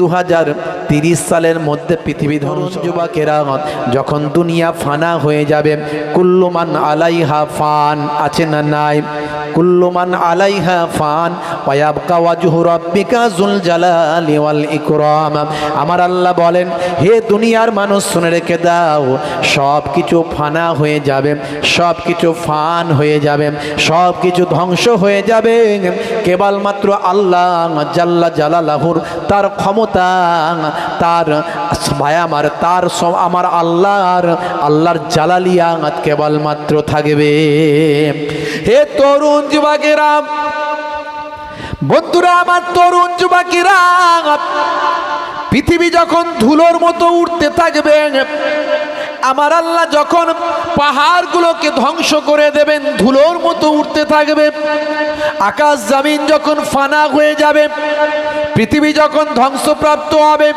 2030 সালের মধ্যে পৃথিবী ধ্বংস। যুবকেরা, যখন দুনিয়া ফানা হয়ে যাবে, কুল্লু মান আলাইহা ফান, আছে না নাই? কুল্লু মান আলাইহা ফান ওয়া ইয়াবকা ওয়াজহু রাব্বিকা যুল জালালি ওয়াল ইকরাম। আমার আল্লাহ বলেন, হে দুনিয়ার মানুষ শুনে রেখে দাও, সব কিছু ফানা হয়ে যাবে, সব কিছু ফান হয়ে যাবে, সব কিছু ধ্বংস হয়ে যাবে, কেবলমাত্র আল্লাহ জাল্লা জালালাহুর তার ক্ষমতা, তার ভায়ামার, তার আমার আল্লাহর জালালিয়াত কেবলমাত্র থাকবে। হে তরুণ যুবকেরা, বন্ধুরা আমার, তরুণ যুবকেরা, পৃথিবী যখন ধুলোর মতো উঠতে থাকবে, আমার আল্লাহ যখন পাহাড়গুলোকে ধ্বংস করে দেবেন, ধুলোর মতো উঠতে থাকবে, আকাশ জমিন যখন ফানা হয়ে যাবে, পৃথিবী যখন ধ্বংসপ্রাপ্ত হবে,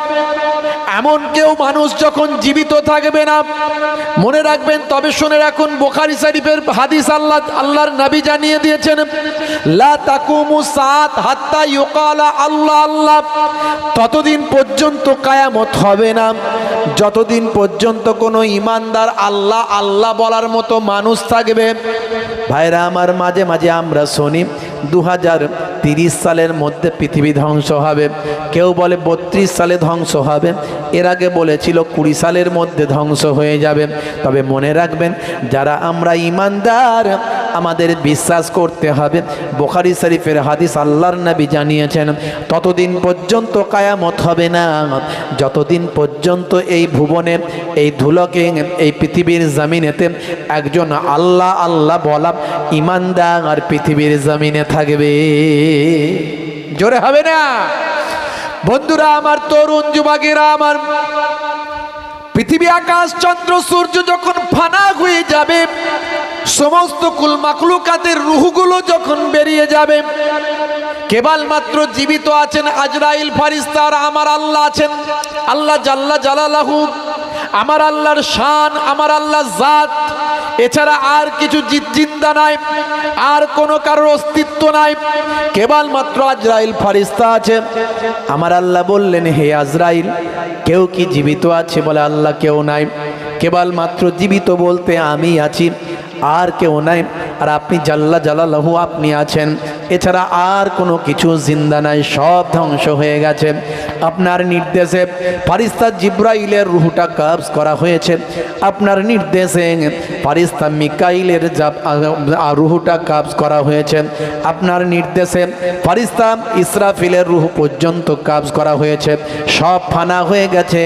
এমন কেউ মানুষ যখন জীবিত থাকবে না। মনে রাখবেন, তবে শুনে রাখুন, বুখারী শরীফের হাদিস, আল্লাহর নবী জানিয়ে দিয়েছেন, লা তাকুমু সাআত হাত্তা ইউকালা আল্লাহ আল্লাহ, ততদিন পর্যন্ত কিয়ামত হবে না যতদিন পর্যন্ত কোনো ঈমানদার আল্লাহ আল্লাহ বলার মতো মানুষ থাকবে। ভাইরা আমার, মাঝে মাঝে আমরা শুনি 2030 সালের মধ্যে পৃথিবী ধ্বংস হবে, কেউ বলে 32 সালে ধ্বংস হবে, এর আগে বলেছিল 20 সালের মধ্যে ধ্বংস হয়ে যাবে। তবে মনে রাখবেন, যারা আমরা ঈমানদার, আমাদের বিশ্বাস করতে হবে, বুখারী শরীফের হাদিস, আল্লাহর নবী জানিয়েছেন, ততদিন পর্যন্ত কিয়ামত হবে না যতদিন পর্যন্ত এই ভুবনে, এই ধুলোকে, এই পৃথিবীর জমিনেতে একজন আল্লাহ আল্লাহ বলা ঈমানদার পৃথিবীর জমিনে থাকবে। জোরে হবে না? বন্ধুরা আমার, তরুণ যুবকেরা আমার, পৃথিবী আকাশ চন্দ্র সূর্য যখন ফানা হয়ে যাবে, সমস্ত কুল মাখলুকাতের রূহগুলো যখন বেরিয়ে যাবে, কেবলমাত্র জীবিত আছেন আজরাইল ফেরেশতা, আর আমার আল্লাহ আছেন, আল্লাহ জাল্লা জালালাহু, আমার আল্লাহর শান, আমার আল্লাহর জাত, এছাড়া আর কিছু জিন্দা নাই, আর কোনো কারোর অস্তিত্ব নাই, কেবলমাত্র আজরাইল ফেরেশতা আছে। আমার আল্লাহ বললেন, হে আজরাইল, কেউ কি জীবিত আছে? বলে, আল্লাহ কেউ নাই, কেবলমাত্র জীবিত বলতে আমি আছি, আর কেউ নাই, আর আপনি জাল্লা জালালাহু, আপনি আছেন, এছাড়া আর কোনো কিছু জিন্দা নাই, সব ধ্বংস হয়ে গেছে। আপনার নির্দেশে ফেরেশতা জিবরাইলের রূহটা কবজ করা হয়েছে, আপনার নির্দেশে ফেরেশতা মিকাইলের রূহটা কবজ করা হয়েছে, আপনার নির্দেশে ফেরেশতা ইসরাফিলের রূহ পর্যন্ত কবজ করা হয়েছে, সব ফানা হয়ে গেছে,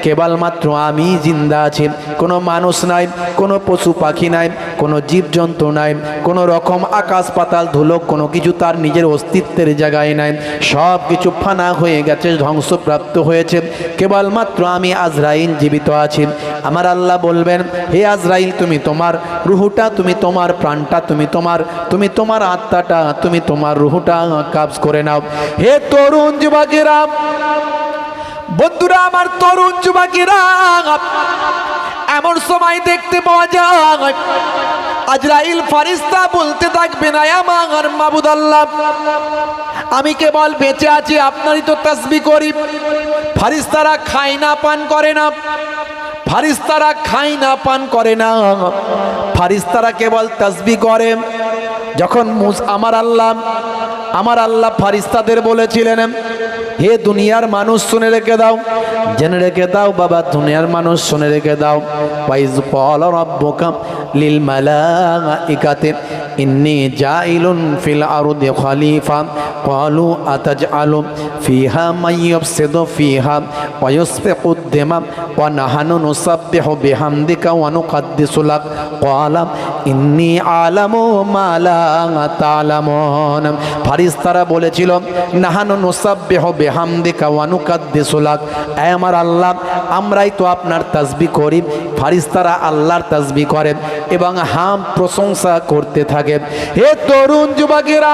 কেবলমাত্র আমি জিন্দা আছি। কোনো মানুষ নাই, কোনো পশু পাখি নাই, কোনো জীবজন্তু নাই, কোনো রকম আকাশ পাতাল ধুলো কোনো কিছু তার নিজের অস্তিত্বের জায়গায় নাই, সব কিছু ফানা হয়ে গেছে, ধ্বংসপ্রাপ্ত হয়েছে, কেবলমাত্র আমি আজরাইল জীবিত আছি। আমার আল্লাহ বলবেন, হে আজরাইল, তুমি তোমার রুহুটা, তুমি তোমার প্রাণটা, তুমি তোমার আত্মাটা, তুমি তোমার রুহুটা কবজ করে নাও। হে তরুণ যুবকেরা, বন্ধুরা আমার, তরুণ যুবকেরা, এমন সময় দেখতে পাওয়া যায়, আজরাইল ফেরেশতা বলতে থাকবেন, আয় আমার মাবুদ আল্লাহ, আমি কেবল বেঁচে আছি, আপনারই তো তাসবিহ করি। ফেরেশতারা খায় না, পান করে না, ফেরেশতারা খায় না, পান করে না, ফেরেশতারা কেবল তাসবিহ করে। যখন আমার আল্লাহ ফেরেশতাদের বলেছিলেন, হে দুনিয়ার মানুষ শুনে রেখে দাও, জেনে রেখে দাও বাবা, দুনিয়ার মানুষ শুনে রেখে দাও, ওয়াইজ ক্বালা রাব্বুকা লিল মালাইকাতি ইন্নী জাইলুন ফিল আরদি খলিফা ক্বালু আতাজআলু ফিহা মান ইউফসিদু ফিহা ওয়া ইউসফিকুদ দিমা ওয়া নাহনু নুসাব্বিহু বিহামদিকা ওয়া নুকদ্দিসু লাক ক্বালা ইন্নী আলামু মা লা তা'লামুন। ফেরেশতারা বলেছিল, নাহনু নুসাব্বিহু বিহামদিকা ওয়া নুকদ্দিসু লাক, হে আমার আল্লাহ, আমরাই তো আপনার তাসবিহ করি। ফেরেশতারা আল্লাহর তাসবিহ করে এবং প্রশংসা করতে থাকে। হে তরুণ যুবকেরা,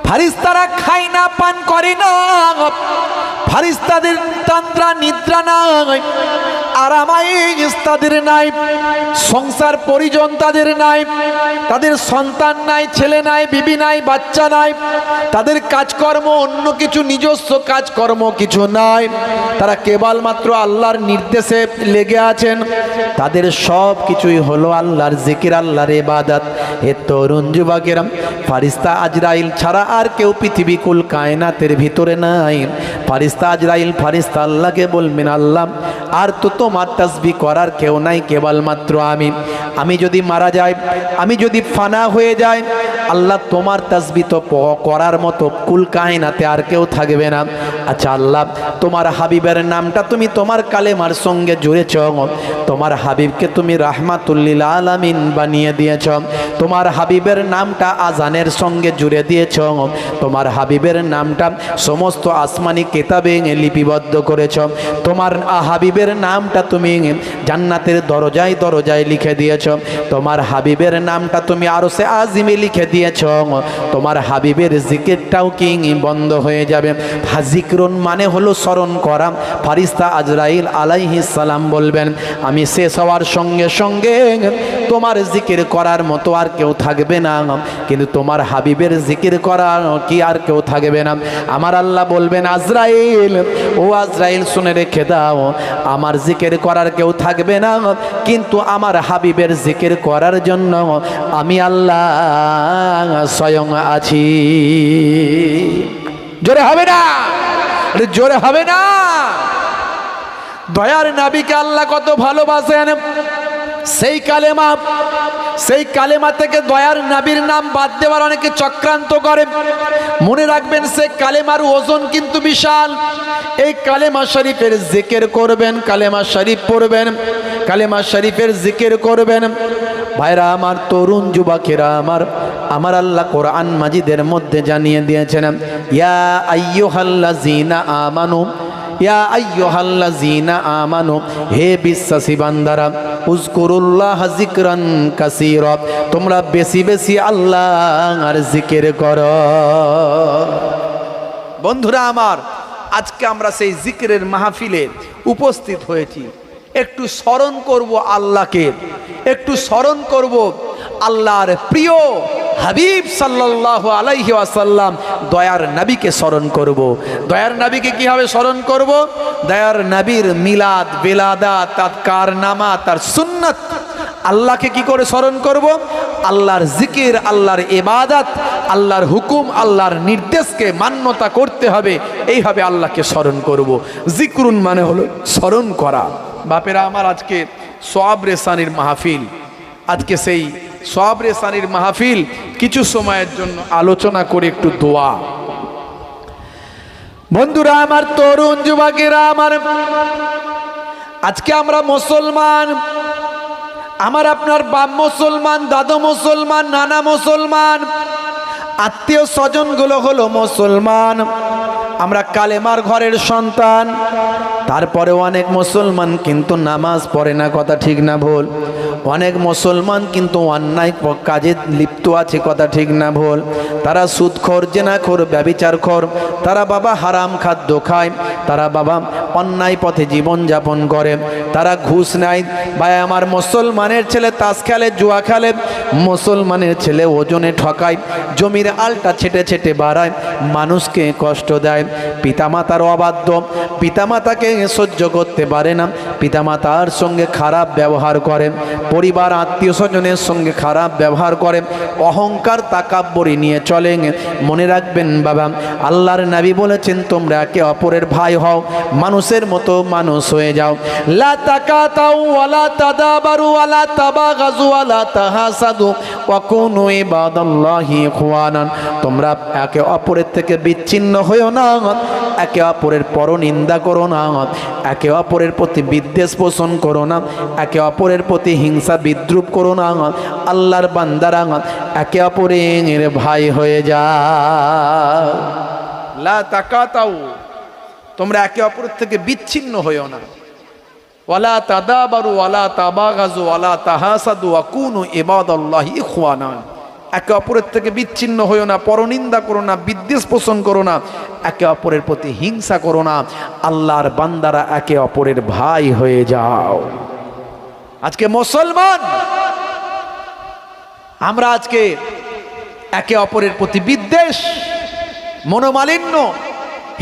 ফেরেশতারা খায় না, পান করে না, ফেরেশতাদের তন্দ্রা নিদ্রা নাই, আরামাইশ তাদের নাই, সংসার পরিজন তাদের নাই, তাদের সন্তান নাই, ছেলে নাই, বিবি নাই, বাচ্চা নাই, তাদের কাজকর্ম অন্য কিছু নিজস্ব কাজকর্ম কিছু নাই, তারা কেবলমাত্র আল্লাহর নির্দেশে লেগে আছেন। তাদের সব কিছুই হলো আল্লাহর জিকির, আল্লাহর ইবাদত। হে তরুণ যুবকেরা, ফারিস্তা আজরাইল ছাড়া আর কেউ পৃথিবী কুল কায়নাতের ভিতরে নাই। ফারিস্তা আজরাইল ফারিস্তা আল্লাহকে বলবেন, আল্লাহ আর তো তোমার তাসবিহ করার কেউ নাই, কেবলমাত্র আমি যদি মারা যাই, আমি যদি ফানা হয়ে যাই, আল্লাহ তোমার তাসবিহ তো করার মতো কুল কায়নাতে আর কেউ থাকবে না। আচ্ছা আল্লাহ, তোমার হাবিবের নামটা তুমি তোমার কালেমার সঙ্গে জুড়েছ, তোমার হাবিবকে তুমি রাহমাতুল্লিল আলামিন বানিয়ে দিয়েছ, তোমার হাবিবের নামটা আজানের সঙ্গে জুড়ে দিয়েছ, তোমার হাবিবের নামটা সমস্ত আসমানি কিতাবে লিপিবদ্ধ করেছ, তোমার হাবিবের নামটা তুমি জান্নাতের দরজায় দরজায় লিখে দিয়েছ, তোমার হাবিবের নামটা তুমি আরশে আজিমে লিখে দিয়েছ, তোমার হাবিবের জিকিরটাও কি বন্ধ হয়ে যাবে? জিকরুন মানে হলো স্মরণ করা। ফারিস্তা আজরাইল আলাইহিস সালাম বলবেন, আমি শেষ হওয়ার সঙ্গে সঙ্গে তোমার জিকির করার মতো আর কেউ থাকবে না, কিন্তু তোমার হাবিবের জিকির করার কি আর কেউ থাকবে না। আমার আল্লাহ বলবেন, আজরাইল, ও আজরাইল শুনে রেখে দাও, আমার জিকির করার কেউ থাকবে না, কিন্তু আমার হাবিবের জিকির করার জন্য আমি আল্লাহ স্বয়ং আছি। জোরে হবে না? জোরে হবে না? দয়ার নবীকে আল্লাহ কত ভালোবাসেন। সেই কালেমা থেকে দয়ার নবীর নাম বাদ দেওয়ার অনেকে চক্রান্ত করে। মনে রাখবেন, সে কালেমার ওজন কিন্তু বিশাল। এই কালেমা শরীফের জিকির করবেন, কালেমা শরীফ পড়বেন, কালেমা শরীফের জিকির করবেন। ভাইরা আমার, তরুণ যুবকেরা আমার আল্লাহ কোরআন মাজিদের মধ্যে জানিয়ে দিয়েছেন, ইয়া আইয়ুহাল্লাযীনা আমানু, ইয়া আইয়ুহাল্লাযীনা আমানু, হে বিশ্বাসী বান্দারা, উযকুরুল্লাহ যিকরান কাসীরা, তোমরা বেশি বেশি আল্লাহর জিকির করো। বন্ধুরা আমার, আজকে আমরা সেই জিকিরের মাহফিলে উপস্থিত হয়েছি। একটু স্মরণ করব আল্লাহকে, একটু স্মরণ করব আল্লাহর প্রিয় হাবিব সাল্লাল্লাহু আলাইহি ওয়াসাল্লাম, দয়ার নবীকে স্মরণ করব। দয়ার নবীকে কিভাবে স্মরণ করব? দয়ার নবীর মিলাদ, বেলাদাত, তার কারনামা, তার সুন্নাত, আল্লাহকে কি করে স্মরণ করব? আল্লাহর জিকির, আল্লাহর ইবাদত, আল্লাহর হুকুম, আল্লাহর নির্দেশকে মান্যতা করতে হবে, এইভাবে আল্লাহকে স্মরণ করব। জিকরুন মানে হলো স্মরণ করা। বাপেরা আমার, আজকে সওয়াব রেসানির মাহফিল, আজকে সেই সওয়াব রেসানির মাহফিল, কিছু সময়ের জন্য আলোচনা করে একটু দোয়া। বন্ধুরা আমার, তরুণ যুবকেরা আমার, আজকে আমরা মুসলমান, আমার আপনার বাপ মুসলমান, দাদু মুসলমান, নানা মুসলমান, আত্মীয় স্বজনগুলো হলো মুসলমান, আমরা কালেমার ঘরের সন্তান। তারপরে অনেক মুসলমান কিন্তু নামাজ পড়ে না, কথা ঠিক না ভুল? অনেক মুসলমান কিন্তু অন্যায় কাজে লিপ্ত আছে, কথা ঠিক না ভুল? তারা সুদখোর, জেনাখোর, ব্যভিচারখোর, তারা বাবা হারাম খাদ্য খায়, তারা বাবা অন্যায় পথে জীবন যাপন করে, তারা ঘুষ নেয়। ভাই আমার, মুসলমানের ছেলে তাস খেলে, জুয়া খেলে, মুসলমানের ছেলে ওজনে ঠকায়, জমির আলটা ছেটে ছেটে বাড়ায়, মানুষকে কষ্ট দেয়, পিতামাতার অবাধ্য, পিতামাতাকে সহ্য করতে পারে না, পিতামাতার সঙ্গে খারাপ ব্যবহার করে, পরিবার আত্মীয় স্বজনের সঙ্গে খারাপ ব্যবহার করে, অহংকার তাকাব্বরি নিয়ে চলে। মনে রাখবেন বাবা, আল্লাহর নবী বলেছেন, তোমরা একে অপরের ভাই হও, মানুষের মতো মানুষ হয়ে যাও। লা তাকাতাউ ওয়ালা তাদাবারু ওয়ালা তাবাগাজু ওয়ালা তাহাসাদু ওয়া কুনু ইবাদাল্লাহি ইখওয়ানান, তোমরা একে অপরের থেকে বিচ্ছিন্ন হইও না, একে অপরের পরনিন্দা করো না, একে অপরের প্রতি বিদ্বেষ পোষণ করো না, একে অপরের প্রতি হিংসা বিদ্রুপ করো না। আল্লাহর বান্দারা একে অপরের ভাই হয়ে যাও। লা তাকাতাউ, তোমরা একে অপরের থেকে বিচ্ছিন্ন হইও না। ওয়ালা তাদাবারু ওয়ালা তাবাগাজু ওয়ালা তাহাসাদু ওয়া কুনু ইবাদাল্লাহি ইখওয়ানান, একে অপরের থেকে বিচ্ছিন্ন হইও না, পরনিন্দা করো না, বিদ্বেষ পোষণ করো না, একে অপরের প্রতি হিংসা করো না। আল্লাহর বান্দারা একে অপরের ভাই হয়ে যাও। আজকে মুসলমান আমরা আজকে একে অপরের প্রতি বিদ্বেষ, মনোমালিন্য,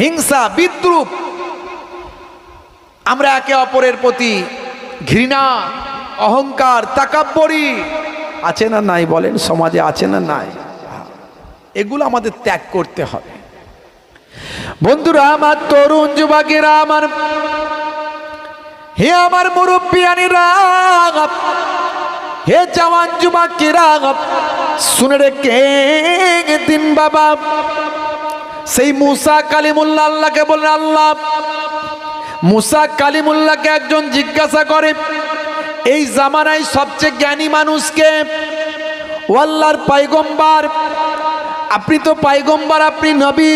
হিংসা, বিদ্রুপ, আমরা একে অপরের প্রতি ঘৃণা, অহংকার, তাকাব্বরি আছে না নাই বলেন? সমাজে আছে না নাই? এগুলো আমাদের ত্যাগ করতে হবে। বন্ধুরা আমার, তরুণ যুবকেরা আমার, হে আমার মুরব্বিয়ানেরা, হে জওয়ান যুবকেরা, শুনে রেখে দিন বাবা, সেই মুসা কালিমুল্লাহ আল্লাহকে বলেন, আল্লাহ, মুসা কালিমুল্লাহকে একজন জিজ্ঞাসা করে, এই জামানায় সবচেয়ে জ্ঞানী মানুষকে? ও আল্লাহর পয়গম্বর, আপনি তো পয়গম্বর, আপনি নবী,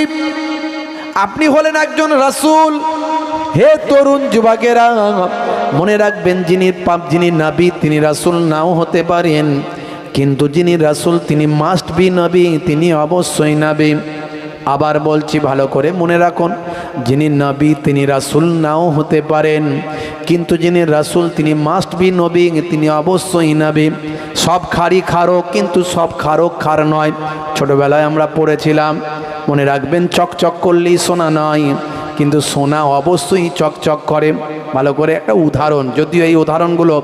আপনি হলেন একজন রাসূল। হে তরুণ যুবকেরা, মনে রাখবেন, যিনি নবী তিনি রাসূল নাও হতে পারেন, কিন্তু যিনি রাসূল তিনি মাস্ট বি নবী, তিনি অবশ্যই নবী। আবার বলছি, ভালো করে মনে রাখুন, যিনি নবী তিনি রাসূল নাও হতে পারেন, কিন্তু যিনি রাসূল তিনি মাস্ট বি নবী, তিনি অবশ্যই নবী। সব খারি খারো, কিন্তু সব খারো খার নয়। ছোটবেলায় আমরা পড়েছিলাম, মনে রাখবেন, চকচক করলেই সোনা নয়, কিন্তু সোনা অবশ্যই চকচক করে। ভালো করে একটা উদাহরণ, যদিও এই উদাহরণগুলো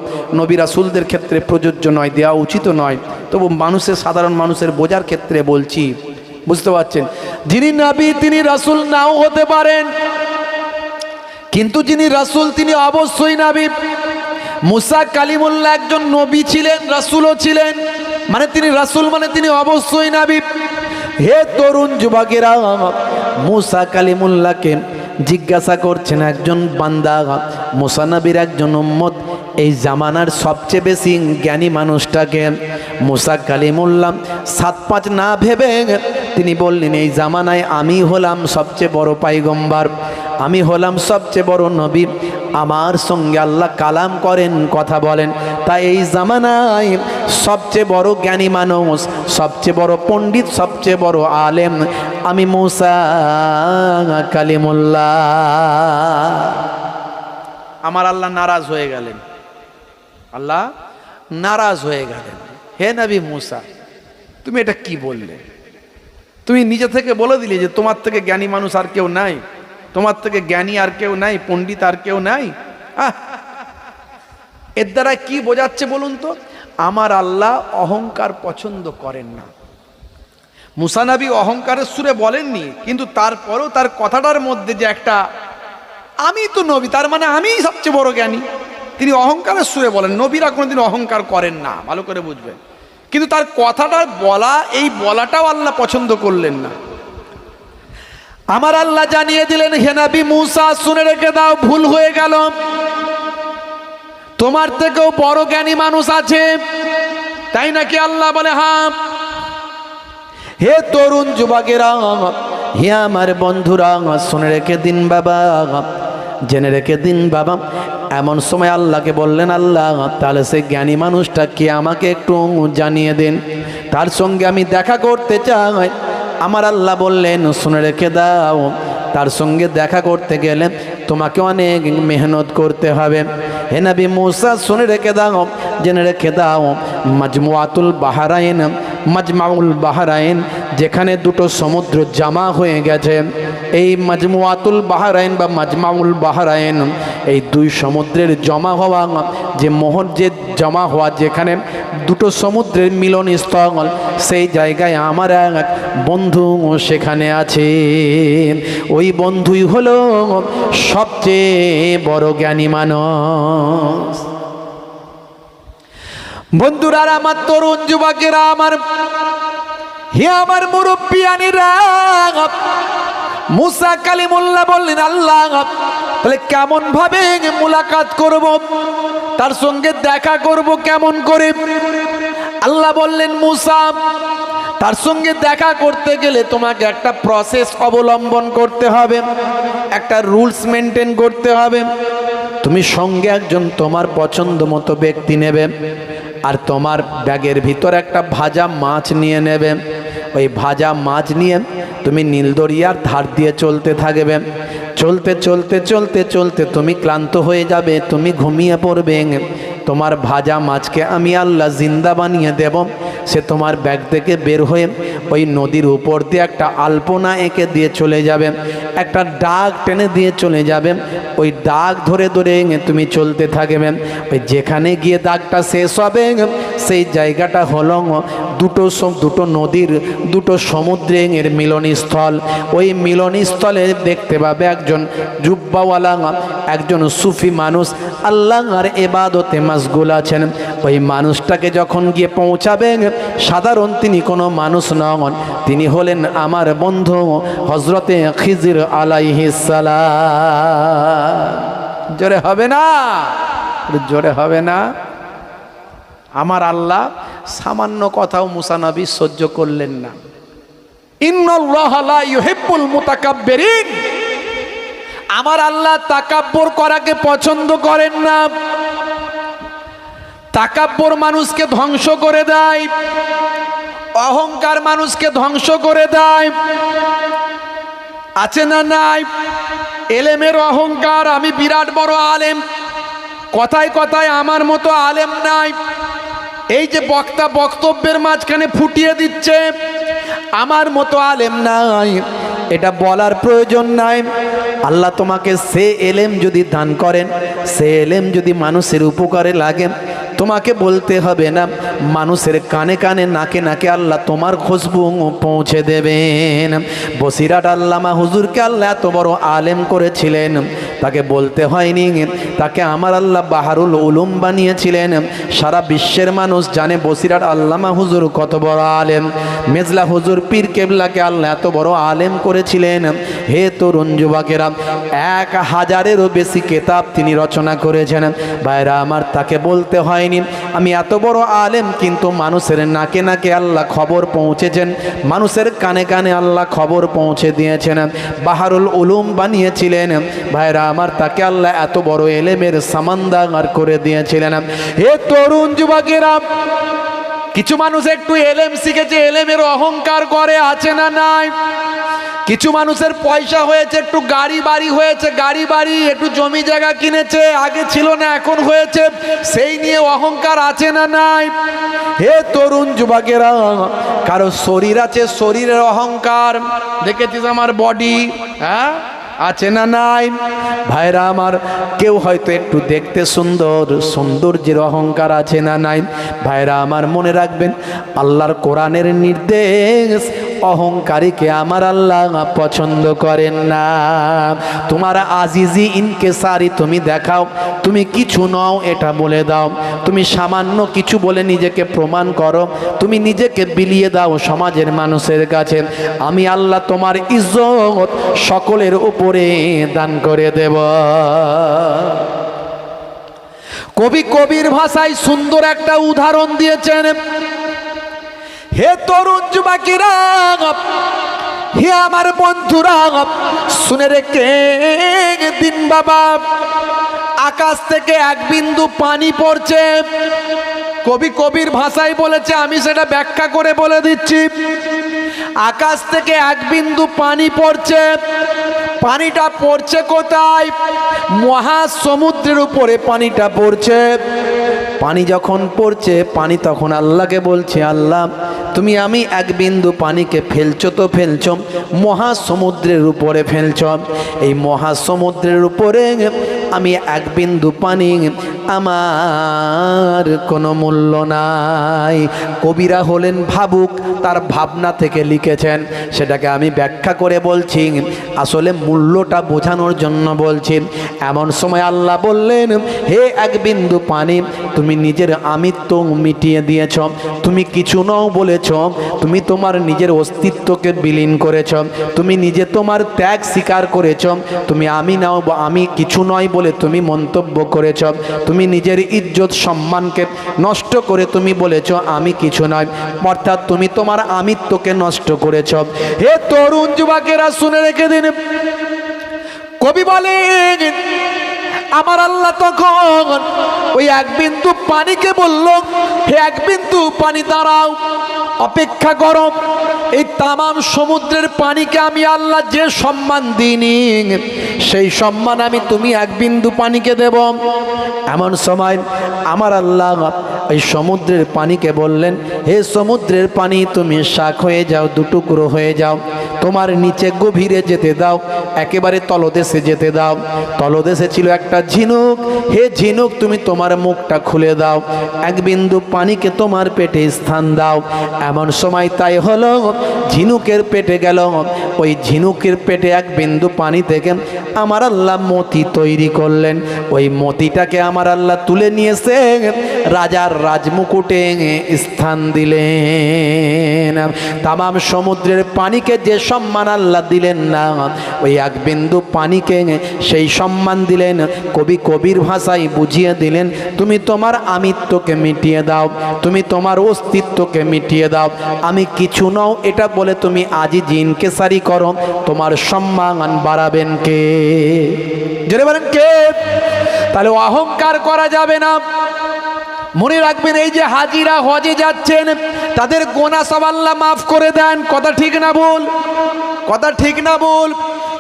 নবী রাসূলদের ক্ষেত্রে প্রযোজ্য নয়, দেওয়া উচিত নয়, তবু মানুষের, সাধারণ মানুষের বোঝার ক্ষেত্রে বলছি, বুঝতে পারছেন? যিনি নবী তিনি রাসূল নাও হতে পারেন, কিন্তু যিনি রাসূল তিনি অবশ্যই নবী। মুসা কালিমুল্লাহ একজন নবী ছিলেন, রাসূলও ছিলেন, মানে তিনি রাসূল, মানে তিনি অবশ্যই নবী। হে তরুণ যুবকেরা, মুসা কালিমুল্লাহকে জিজ্ঞাসা করছেন একজন বান্দা, মুসা নবীর একজন উম্মত, এই জামানার সবচেয়ে বেশি জ্ঞানী মানুষটাকে? মুসা কালিমুল্লাহ 7-5 না ভেবে তিনি বললেন, এই জামানায় আমি হলাম সবচেয়ে বড় পয়গম্বর, আমি হলাম সবচেয়ে বড় নবী, আমার সঙ্গে আল্লাহ কালাম করেন, কথা বলেন। তাই এই জামানায় সবচেয়ে বড় জ্ঞানী মানুষ, সবচেয়ে বড় পণ্ডিত, সবচেয়ে বড় আলেম আমি মুসা কালিমুল্লাহ। আমার আল্লাহ নারাজ হয়ে গেলেন, আল্লাহ নারাজ হয়ে গেলেন। হে নবী মুসা, তুমি এটা কি বললে? তুমি নিজে থেকে বলে দিলে যে তোমার থেকে জ্ঞানী মানুষ আর কেউ নাই, তোমার থেকে জ্ঞানী আর কেউ নাই, পণ্ডিত আর কেউ নাই। এর দ্বারা কি বোঝাচ্ছে বলুন তো? আমার আল্লাহ অহংকার পছন্দ করেন না। মুসা নবী অহংকারের সুরে বলেননি, কিন্তু তারপরেও তার কথাটার মধ্যে যে একটা, আমি তো নবী, তার মানে আমিই সবচেয়ে বড় জ্ঞানী, তিনি অহংকারের সুরে বলেন। নবীরা কোনোদিন অহংকার করেন না, ভালো করে বুঝবেন। কিন্তু তার কথাটা বলা, এই বলাটাও আল্লাহ পছন্দ করলেন না। আমার আল্লাহ জানিয়ে দিলেন, হে নবী মুসা, শুনে রেখে দাও, ভুল হয়ে গেল, তোমার থেকেও বড় জ্ঞানী মানুষ আছে। তাই নাকি? আল্লাহ বলে, হ্যাঁ। হে তরুণ যুবকেরা, হে আমার বন্ধুরা, শুনে রেখে দিন বাবা, জেনে রেখে দিন বাবা। এমন সময় আল্লাহকে বললেন, আল্লাহ তাহলে সেই জ্ঞানী মানুষটা কে আমাকে একটু জানিয়ে দিন, তার সঙ্গে আমি দেখা করতে চাই। আমার আল্লাহ বললেন, শুনে রেখে দাও, তার সঙ্গে দেখা করতে গেলে তোমাকে অনেক মেহনত করতে হবে। হে নবী মুসা, শুনে রেখে দাও, জেনে রেখে দাও, মাজমুআতুল বাহরাইন, মাজমাউল বাহরাইন, যেখানে দুটো সমুদ্র জামা হয়ে গেছে, এই মাজমুআতুল বাহরাইন বা মাজমাউল বাহরাইন, এই দুই সমুদ্রের জমা হওয়া, যে মোহর, যে জমা হওয়া, যেখানে দুটো সমুদ্রের মিলনস্থল, সেই জায়গায় আমার এক বন্ধু সেখানে আছে। ওই বন্ধুই হলো সবচেয়ে বড় জ্ঞানী মানুষ। বন্ধুরা আমার, তরুণ যুবকেরা আমার, হে আমার মুরব্বিয়ানেরা, মুসা কালিমুল্লাহ বললেন, আল্লাহ তাহলে কেমন ভাবে মুলাকাত করব, তার সঙ্গে দেখা করব কেমন করে? আল্লাহ বললেন, মুসা, তার সঙ্গে দেখা করতে গেলে তোমাকে একটা প্রসেস অবলম্বন করতে হবে, একটা রুলস মেনটেন করতে হবে। তুমি সঙ্গে একজন তোমার পছন্দ মতো ব্যক্তি নেবে, আর তোমার ব্যাগের ভিতর একটা ভাজা মাছ নিয়ে নেবে। ওই ভাজা মাছ নিয়ে তুমি নীলদরিয়ার ধার দিয়ে চলতে থাকবে। চলতে চলতে চলতে চলতে তুমি ক্লান্ত হয়ে যাবে, তুমি ঘুমিয়ে পড়বে। তোমার ভাজা মাছকে আমি আল্লাহ জিন্দা বানিয়ে দেব। সে তোমার ব্যাগ থেকে বের হয়ে ওই নদীর উপর দিয়ে একটা আলপনা এঁকে দিয়ে চলে যাবে, একটা ডাক টেনে দিয়ে চলে যাবে। ওই ডাক ধরে ধরে তুমি চলতে থাকবে। ওই যেখানে গিয়ে দাগটা শেষ হবে সেই জায়গাটা হলো দুটো নদীর, দুটো সমুদ্রের মিলনস্থল। ওই মিলনস্থলে দেখতে পাবে একজন জুব্বাওয়ালা, একজন সুফি মানুষ আল্লাহর ইবাদতে মাশগুল আছেন। ওই মানুষটাকে যখন গিয়ে পৌঁছাবেন, সাধারণ তিনি কোনো মানুষ নন, তিনি হলেন আমার বন্ধু হযরতে খিজির আলাইহিস সালাম। জোরে হবে না? জোরে হবে না? আমার আল্লাহ সামান্য কথাও মুসা নবী সহ্য করলেন না। ইন্নাল্লাহা লা ইউহিব্বুল মুতাকাব্বিরিন, আমার আল্লাহ তাকাব্বুর করাকে পছন্দ করেন না। তাকাব্বুর মানুষকে ধ্বংস করে দেয়, অহংকার মানুষকে ধ্বংস করে দেয়। আছে না নাই? এলেমের অহংকার, আমি বিরাট বড় আলেম, কথায় কথায় আমার মতো আলেম নাই। এই যে বক্তা বক্তব্যের মাঝখানে ফুটিয়ে দিচ্ছে আমার মতো আলেম নাই, এটা বলার প্রয়োজন নাই। আল্লাহ তোমাকে সে এলেম যদি দান করেন, সে এলেম যদি মানুষের উপকারে লাগে, তোমাকে বলতে হবে না, মানুষের কানে কানে নাকে নাকে আল্লাহ তোমার খুশবু পৌঁছে দেবেন। বসিরাট আল্লামা হুজুরকে আল্লাহ এত বড় আলেম করেছিলেন, তাকে বলতে হয়নি, তাকে আমার আল্লাহ বাহারুল উলুম বানিয়েছিলেন। সারা বিশ্বের মানুষ জানে বসিরাট আল্লামা হুজুর কত বড় আলেম। মেজলা হুজুর পীর কেবলাকে আল্লাহ এত বড় আলেম করেছিলেন। হে তরুণ যুবকেরা, 1000-এরও বেশি কিতাব তিনি রচনা করেছেন। ভাইরা আমার, তাকে বলতে হয়নি আমি এত বড় আলেম, কিন্তু মানুষের নাকে নাকে আল্লাহ খবর পৌঁছেছেন, মানুষের কানে কানে আল্লাহ খবর পৌঁছে দিয়েছেন, বাহারুল উলুম বানিয়েছিলেন। ভাইরা আমার, তাকে আল্লাহ এত বড় এলেমের সামানদার করে দিয়েছিলেন। হে তরুণ যুবকেরা, কিছু মানুষ একটু এলেম শিখেছে, এলেমের অহংকার করে, আছে না নাই? কিছু মানুষের পয়সা হয়েছে, একটু গাড়ি বাড়ি হয়েছে, গাড়ি বাড়ি একটু জমি জায়গা কিনেছে, আগে ছিল না এখন হয়েছে, সেই নিয়ে অহংকার, আছে না নাই? হে তরুণ যুবকেরা, কারো শরীর আছে, শরীরের অহংকার, দেখেছিস আমার বডি, হ্যাঁ, আছে না নাই? ভাইরা আমার, কেউ হয়তো একটু দেখতে সুন্দর, সৌন্দর্যের অহংকার, আছে না নাই? ভাইরা আমার, মনে রাখবেন আল্লাহর কোরআনের নির্দেশ, অহংকারীকে আমার আল্লাহ পছন্দ করেন না। তোমার আজিজি ইনকেসারি তুমি দেখাও, তুমি কিছু নও এটা বলে দাও, তুমি সামান্য কিছু বলে নিজেকে প্রমাণ করো, তুমি নিজেকে বিলিয়ে দাও সমাজের মানুষের কাছে, আমি আল্লাহ তোমার ইজ্জত সকলের উপরে দান করে দেব। কবি কবির ভাষায় সুন্দর একটা উদাহরণ দিয়েছেন। হে তরুণ যুবকেরা, হে আমার বন্ধুরা, শুনে রেখে দিন বাবা, আকাশ থেকে এক বিন্দু পানি পড়ছে। কবি কবির ভাষায় বলেছে, আমি সেটা ব্যাখ্যা করে বলে দিচ্ছি। আকাশ থেকে এক বিন্দু পানি পড়ছে, পানিটা পড়ছে কোথায়? মহাসমুদ্রের উপরে পানিটা পড়ছে। পানি যখন পড়ছে, পানি তখন আল্লাহকে বলছে, আল্লাহ তুমি আমি এক বিন্দু পানিকে ফেলছো তো ফেলছো, মহাসমুদ্রের উপরে ফেলছো, এই মহাসমুদ্রের উপরে আমি এক বিন্দু পানি, আমার কোনো মূল্য নাই। কবিরা হলেন ভাবুক, তার ভাবনা থেকে লিখেছেন, সেটাকে আমি ব্যাখ্যা করে বলছি, আসলে মূল্যটা বোঝানোর জন্য বলছি। এমন সময় আল্লাহ বললেন, হে এক বিন্দু পানি, তুমি নিজের আমিত্ব মিটিয়ে দিয়েছ, তুমি কিছু নও বলেছ, তুমি তোমার নিজের অস্তিত্বকে বিলীন করেছ, তুমি নিজে তোমার ত্যাগ স্বীকার করেছ, তুমি আমি নাও আমি কিছু নয় বলে তুমি মন্তব্য করেছ, তুমি নিজের ইজ্জত সম্মানকে নষ্ট করে তুমি বলেছ আমি কিছু নয়, অর্থাৎ তুমি তোমার আমিত্বকে নষ্ট করেছ। হে তরুণ যুবকেরা, শুনে রেখে দিন, কবি বলেন আমার আল্লাহ তখন ওই এক বিন্দু পানিকে বলল, হে এক বিন্দু পানি দাঁড়াও, অপেক্ষা করো। এই তামাম সমুদ্রের পানিকে আমি আল্লাহ যে সম্মান দিইনি, সেই সম্মান আমি তুমি এক বিন্দু পানিকে দেব। এমন সময় আমার আল্লাহ এই সমুদ্রের পানিকে বললেন, হে সমুদ্রের পানি তুমি শাক হয়ে যাও, দুটুকরো হয়ে যাও, তোমার নিচে গভীরে যেতে দাও, একেবারে তলদেশে যেতে দাও। তলদেশে ছিল একটা ঝিনুক, হে ঝিনুক তুমি তোমার মুখটা খুলে দাও, এক বিন্দু পানিকে তোমার পেটে স্থান দাও। এমন সময় তাই হলো, ঝিনুকের পেটে গেল। ওই ঝিনুকের পেটে এক বিন্দু পানি থেকে আমার আল্লাহ মতি তৈরি করলেন। ওই মতিটাকে আমার আল্লাহ তুলে নিয়েছে, রাজার রাজমুকুটে স্থান দিলেন। তামাম সমুদ্রের পানিকে যে সম্মান আল্লাহ দিলেন না, ওই এক বিন্দু পানিকে সেই সম্মান দিলেন। কবি কবির ভাষায় বুঝিয়ে দিলেন, তুমি তোমার আমিত্বকে মিটিয়ে দাও, তুমি তোমার অস্তিত্বকে মিটিয়ে দাও, আমি কিছু নও এটা বলে তুমি আজই জিনকে সারি করো, তোমার সম্মান বাড়াবেন কে? জেনে বলেন কে? তাহলে অহংকার করা যাবে না। মনে রাখবেন, এই যে হাজিরা হজে যাচ্ছেন, তাদের গোনা সব আল্লাহ মাফ করে দেন। কথা ঠিক না বল? কথা ঠিক না বল?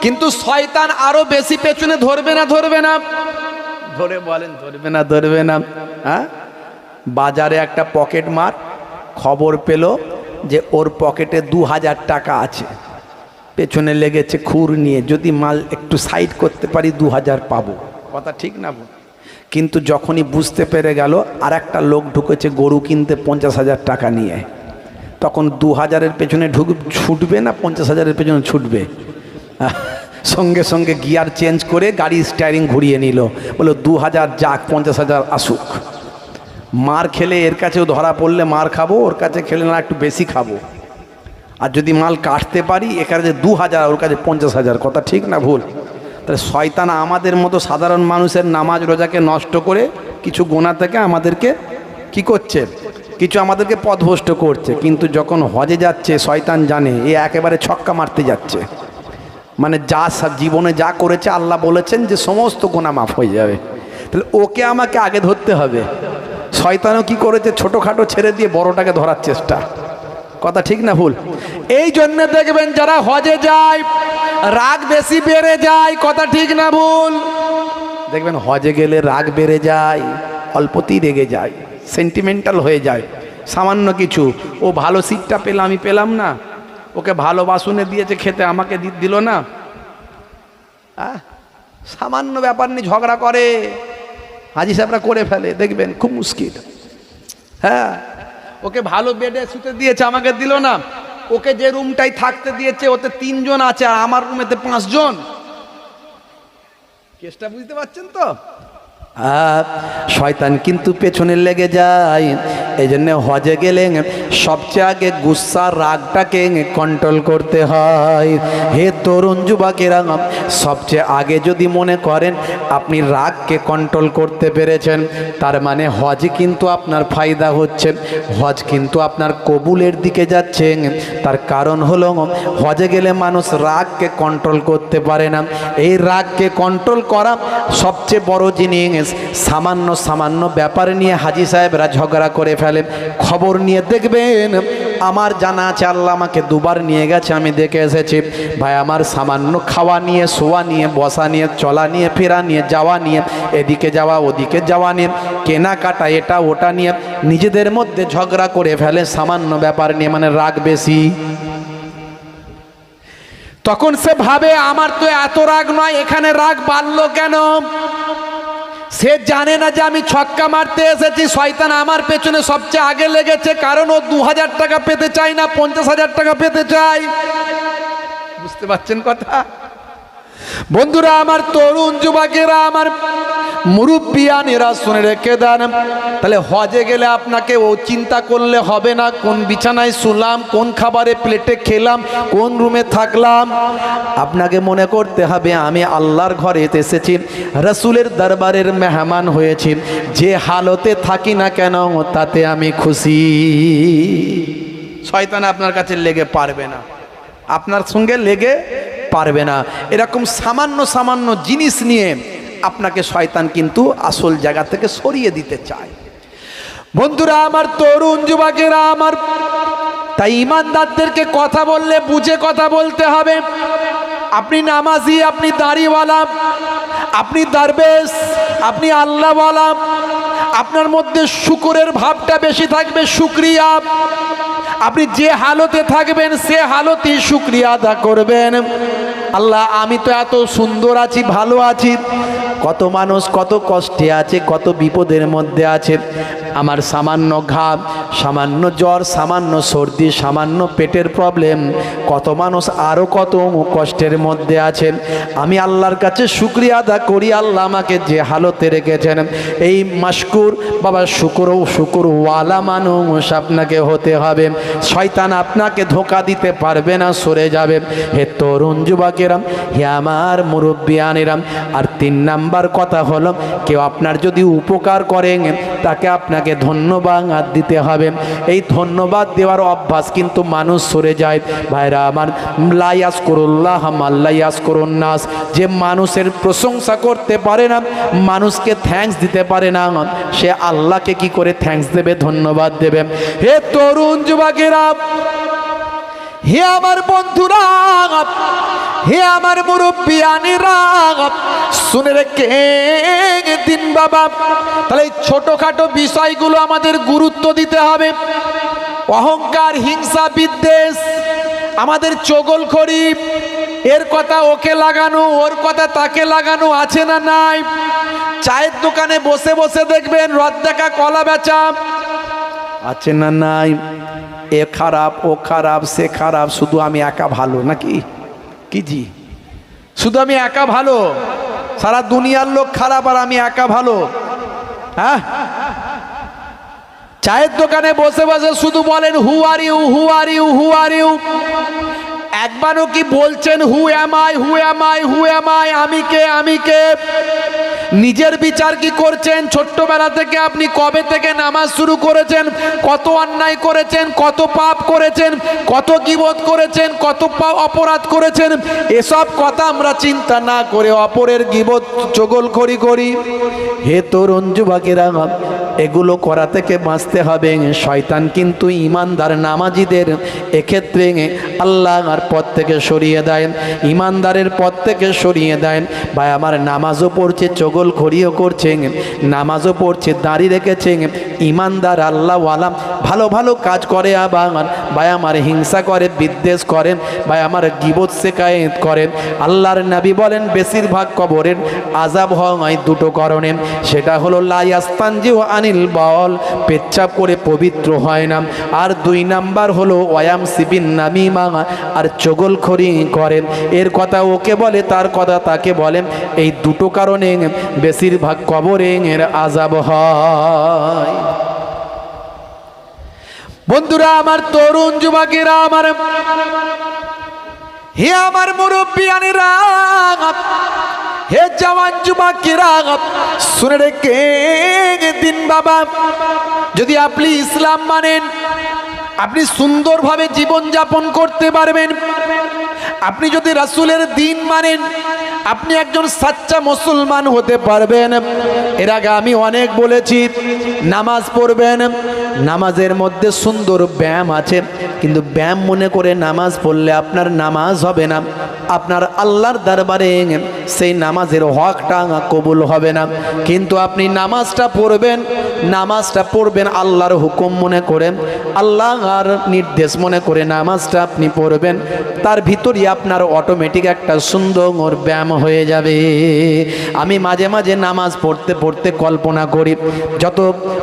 কিন্তু শয়তান আরো বেশি পেছনে ধরবে না ধরবে না? ধরে বলেন, ধরবে না ধরবে না? হ্যাঁ, বাজারে একটা পকেট মার খবর পেল যে ওর পকেটে 2000 টাকা আছে, পেছনে লেগেছে খুর নিয়ে, যদি মাল একটু সাইড করতে পারি 2000 পাবো। কথা ঠিক না বল? কিন্তু যখনই বুঝতে পেরে গেল আর একটা লোক ঢুকেছে গরু কিনতে 50,000 টাকা নিয়ে, তখন 2000-এর পেছনে ছুটবে না 50,000-এর পেছনে ছুটবে? সঙ্গে সঙ্গে গিয়ার চেঞ্জ করে গাড়ি স্টিয়ারিং ঘুরিয়ে নিল, বললো 2000 যাক, 50,000 আসুক। মার খেলে এর কাছেও ধরা পড়লে মার খাবো, ওর কাছে খেলে না একটু বেশি খাবো। আর যদি মাল কাটতে পারি, এর কাছে 2000, ওর কাছে 50,000। কথা ঠিক না ভুল? তাহলে শয়তান আমাদের মতো সাধারণ মানুষের নামাজ রোজাকে নষ্ট করে কিছু গোনা থেকে আমাদেরকে কি করছে? কিছু আমাদেরকে পথভ্রষ্ট করছে। কিন্তু যখন হজে যাচ্ছে, শয়তান জানে এ একেবারে ছক্কা মারতে যাচ্ছে, মানে যা জীবনে যা করেছে আল্লাহ বলেছেন যে সমস্ত গোনা মাফ হয়ে যাবে। তাহলে ওকে আমাকে আগে ধরতে হবে। শয়তানও কি করেছে? ছোটোখাটো ছেড়ে দিয়ে বড়টাকে ধরার চেষ্টা। কথা ঠিক না ভুল? এই জন্য দেখবেন যারা হজে যায় রাগ বেশি বেড়ে যায়। কথা ঠিক না ভুল? দেখবেন হজে গেলে রাগ বেড়ে যায়, অল্পতেই রেগে যায়, সেন্টিমেন্টাল হয়ে যায়। সামান্য কিছু, ও ভালো সিটটা পেলাম, আমি পেলাম না, ওকে ভালো বাসনে দিয়েছে খেতে, আমাকে দিল না, সামান্য ব্যাপার নিয়ে ঝগড়া করে। হাজি সাহেবরা করে ফেলে, দেখবেন খুব মুশকিল। হ্যাঁ, ওকে ভালো বেডে শুতে দিয়েছে, আমাকে দিল না। ওকে যে রুমটাই থাকতে দিয়েছে ওতে 3 জন আছে, আর আমার রুমেতে 5 জন। কেসটা বুঝতে পারছেন তো? শয়তান কিন্তু পেছনে লেগে যায়। এই জন্য হজে গেলে সবচেয়ে আগে গুসা রাগটাকে কন্ট্রোল করতে হয়। হে তরুণ যুবকেরা, সবচেয়ে আগে যদি মনে করেন আপনি রাগকে কন্ট্রোল করতে পেরেছেন, তার মানে হজ কিন্তু আপনার ফায়দা হচ্ছে, হজ কিন্তু আপনার কবুলের দিকে যাচ্ছে। তার কারণ হলো হজে গেলে মানুষ রাগকে কন্ট্রোল করতে পারে না। এই রাগকে কন্ট্রোল করা সবচেয়ে বড় জিনিস। সামান্য সামান্য ব্যাপার নিয়ে হাজি সাহেবরা ঝগড়া করে ফেলে। খবর নিয়ে দেখবেন, আমার জানা আছে, আল্লাহ আমাকে 2 বার নিয়ে গেছে, আমি দেখে এসেছি। ভাই আমার সামান্য খাওয়া নিয়ে, শোয়া নিয়ে, বসা নিয়ে, চলা নিয়ে, ফেরা নিয়ে, যাওয়া নিয়ে, এদিকে যাওয়া ওদিকে যাওয়া নিয়ে, কেনাকাটা এটা ওটা নিয়ে নিজেদের মধ্যে ঝগড়া করে ফেলে সামান্য ব্যাপার নিয়ে, মানে রাগ বেশি। তখন সে ভাবে আমার তো এত রাগ নয়, এখানে রাগ বাড়লো কেন? সে জানে না যে আমি ছক্কা মারতে এসেছি, শয়তান আমার পেছনে সবচেয়ে আগে লেগেছে, কারণ ও 2000 টাকা পেতে চায় না, 50,000 টাকা পেতে চায়। বুঝতে পারছেন কথা? বন্ধুরা আমার, তরুণ যুবকেরা আমার, মুরব্বিয়ানেরা শুনে রেখে দেন। তাহলে হজে গেলে আপনাকে ও চিন্তা করলে হবে না কোন বিছানায় শুলাম, কোন খাবারে প্লেটে খেলাম, কোন রুমে থাকলাম। আপনাকে মনে করতে হবে আমি আল্লাহর ঘরে এসেছি, রাসূলের দরবারের মেহমান হয়েছি, যে হালতে থাকি না কেন তাতে আমি খুশি। শয়তান আপনার কাছে লেগে পারবে না, আপনার সঙ্গে লেগে পারবে না। এরকম সামান্য সামান্য জিনিস নিয়ে আপনাকে শয়তান কিন্তু আসল জায়গা থেকে সরিয়ে দিতে চায়। বন্ধুরা আমার, তরুণ যুবকেরা আমার, তাই ইমানদারদেরকে কথা বললে বুঝে কথা বলতে হবে। আপনি নামাজি, আপনি দাড়িওয়ালা, আপনি দরবেশ, আপনি আল্লাহওয়ালা, আপনার মধ্যে শুকরের ভাবটা বেশি থাকবে, শুকরিয়া। আপনি যে হালতে থাকবেন সে হালতেই শুকরিয়া আদা করবেন। আল্লাহ, আমি তো এত সুন্দর আছি, ভালো আছি, কত মানুষ কত কষ্টে আছে, কত বিপদের মধ্যে আছে। আমার সামান্য ঘাম, সামান্য জ্বর, সামান্য সর্দি, সামান্য পেটের প্রবলেম, কত মানুষ আরও কত কষ্টের মধ্যে আছেন। আমি আল্লাহর কাছে শুকরিয়া আদা করি, আল্লাহ আমাকে যে হালতে রেখেছেন। এই মাশকুর বাবা, শুকুরওয়ালা মানুষ আপনাকে হতে হবে। শয়তান আপনাকে ধোঁকা দিতে পারবে না, সরে যাবে। হে তরুণ যুবকেরা, হে আমার মুরব্বিয়ানেরা, আর 3 নাম্বার কথা হলো, কেউ আপনার যদি উপকার করেন তাকে আপনাকে ধন্যবাদ দিতে হবে। এই ধন্যবাদ দেওয়ার অভ্যাস কিন্তু মানুষ সরে যায়। ভাইরা আমার, লা ইয়াজকুরুল্লাহ লা ইয়াজকুরুন নাস, যে মানুষের প্রশংসা করতে পারে না, মানুষকে থ্যাঙ্কস দিতে পারে না, সে আল্লাহকে কি করে থ্যাঙ্কস দেবে, ধন্যবাদ দেবে? হে তরুণ যুবকেরা, হে আমার বন্ধুরা, হে আমার মুরব্বিয়ানেরা, শুনে রেখে দিন বাবা। তাহলে এই ছোটখাটো বিষয়গুলো আমাদের গুরুত্ব দিতে হবে। অহংকার, হিংসা, বিদ্বেষ, আমাদের চগলখড়ি, এর কথা ওকে লাগানো, ওর কথা তাকে লাগানো আছে না নাই? চায়ের দোকানে বসে বসে দেখবেন রদ দেখা কলা বেচা আছে না নাই? এ খারাপ, ও খারাপ, সে খারাপ, শুধু আমি একা ভালো, নাকি কি জি? শুধু আমি একা ভালো, সারা দুনিয়ার লোক খারাপ আর আমি একা ভালো? হ্যাঁ, চায়ের দোকানে বসে বসে শুধু বলেন who are you, who are you, who are you. একবারও কি বলছেন who am I, who am I, who am I, আমি কে, আমি কে? নিজের বিচার কি করছেন? ছোট্টবেলা থেকে আপনি কবে থেকে নামাজ শুরু করেছেন, কত অন্যায় করেছেন, কত পাপ করেছেন, কত গীবত করেছেন, কত অপরাধ করেছেন, এসব কথা আমরা চিন্তা না করে অপরের গীবত চগলখড়ি করি। হে তরুণ যুবকেরা, এগুলো করা থেকে বাঁচতে হবে। শয়তান কিন্তু ইমানদার নামাজিদের এক্ষেত্রে আল্লাহর পথ থেকে সরিয়ে দেয়, ইমানদারের পথ থেকে সরিয়ে দেয়। ভাই আমার, নামাজও পড়ছে, চগলখড়িও করছে, নামাজও পড়ছে, দাড়ি রেখেছে, ইমানদার আল্লাহওয়ালা, ভালো ভালো কাজ করে, আবার ভাই আমার হিংসা করে, বিদ্বেষ করেন, ভাই আমার গীবত শিকায়েত করেন। আল্লাহর নবী বলেন বেশিরভাগ কবরের আযাব হয় 2টো কারণে। সেটা হলো লা ইয়াস্তানজিউ আনিল বাউল, পেচ্ছাপ করে পবিত্র হয় না, আর 2 নাম্বার হলো ওয়ায়ামসি বিন নামিমা, আর চগলখড়ি করেন। এর কথা ওকে বলে, তার কথা তাকে বলেন। এই 2টো কারণে বেশিরভাগ কবরের আযাব হয়। বন্ধুরা আমার, তরুণ যুবকেরা আমার, হে আমার মুরব্বিয়ানেরা, হে জওয়ান যুবকেরা, শুনে রেখে দিন বাবা। যদি আপনি ইসলাম মানেন, আপনি সুন্দরভাবে জীবন যাপন করতে পারবেন। আপনি যদি রাসূলের দ্বীন মানেন, আপনি একজন সাচ্চা মুসলমান হতে পারবেন। এর আগে আমি অনেক বলেছি, নামাজ পড়বেন, নামাজের মধ্যে সুন্দর ব্যায়াম আছে, কিন্তু ব্যায়াম মনে করে নামাজ পড়লে আপনার নামাজ হবে না, আপনার আল্লাহর দরবারে সেই নামাজের হকটা কবুল হবে না। কিন্তু আপনি নামাজটা পড়বেন আল্লাহর হুকুম মনে করে, আল্লাহর নির্দেশ মনে করে নামাজটা আপনি পড়বেন, তার ভিতরই আপনার অটোমেটিক একটা সুন্দর ব্যায়াম হয়ে যাবে। আমি মাঝে মাঝে নামাজ পড়তে পড়তে কল্পনা করি, যত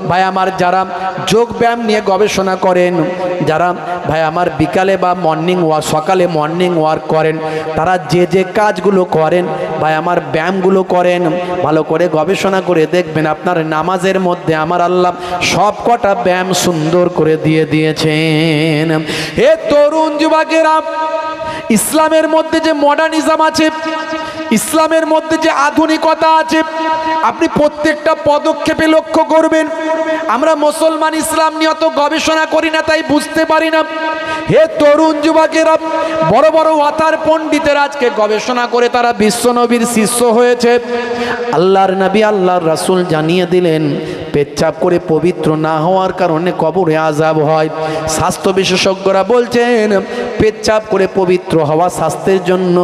ভাই আমার যারা যোগ ব্যায়াম নিয়ে গবেষণা করেন, যারা ভাই আমার বিকালে বা সকালে মর্নিং ওয়ার্ক করেন, তারা যে যে কাজগুলো করেন, ভাই আমার ব্যায়ামগুলো করেন, ভালো করে গবেষণা করে দেখবেন আপনার নামাজের মধ্যে আমার আল্লাহ সব কটা ব্যায়াম সুন্দর করে দিয়ে দিয়েছেন। হে তরুণ যুবকেরা, ইসলামের মধ্যে যে মডার্নিজম আছে, ইসলামের মধ্যে যে আধুনিকতা আছে আপনি প্রত্যেকটা পদক্ষেপে লক্ষ্য করবেন। আমরা মুসলমান ইসলাম নিয়ে অত গবেষণা করি না, তাই বুঝতে পারি না। হে তরুণ যুবকেরা, বড় বড় ওয়াতার পণ্ডিতের আজকে গবেষণা করে তারা বিশ্বনবীর শিষ্য হয়েছে। আল্লাহর নবী আল্লাহর রাসূল জানিয়ে দিলেন পেচ্ছাপ করে পবিত্র না হওয়ার কারণে কবরে আযাব হয়। স্বাস্থ্য বিশেষজ্ঞরা বলছেন পেচ্ছাপ করে পবিত্র হওয়া স্বাস্থ্যের জন্য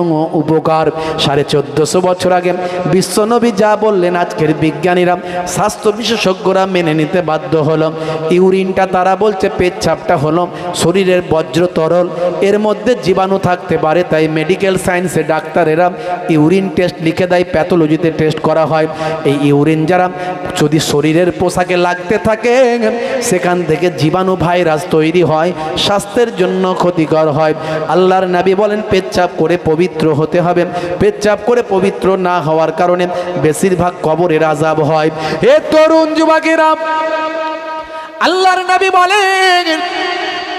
উপকার। 1450 বছর আগে বিশ্বনবী যা বললেন আজকের বিজ্ঞানীরা স্বাস্থ্য বিশেষজ্ঞরা মেনে নিতে বাধ্য হলো। ইউরিনটা তারা বলছে পেচ্ছাপটা হলো শরীরের বজ্র তরল, এর মধ্যে জীবাণু থাকতে পারে, তাই মেডিকেল সায়েন্সে ডাক্তারেরা ইউরিন টেস্ট লিখে দেয়, প্যাথোলজিতে টেস্ট করা হয়। এই ইউরিন যারা যদি শরীরের পোশাকে লাগতে থাকে সেখান থেকে জীবাণু ভাইরাস তৈরি হয়, স্বাস্থ্যের জন্য ক্ষতিকর হয়। আল্লাহর নবী বলেন পেচ্ছাপ করে পবিত্র হতে হবে। পেচ্ছাপ করে পবিত্র না হওয়ার কারণে বেশিরভাগ কবরের আযাব হয়। হে তরুণ যুবকেরা, আল্লাহর নবী বলেন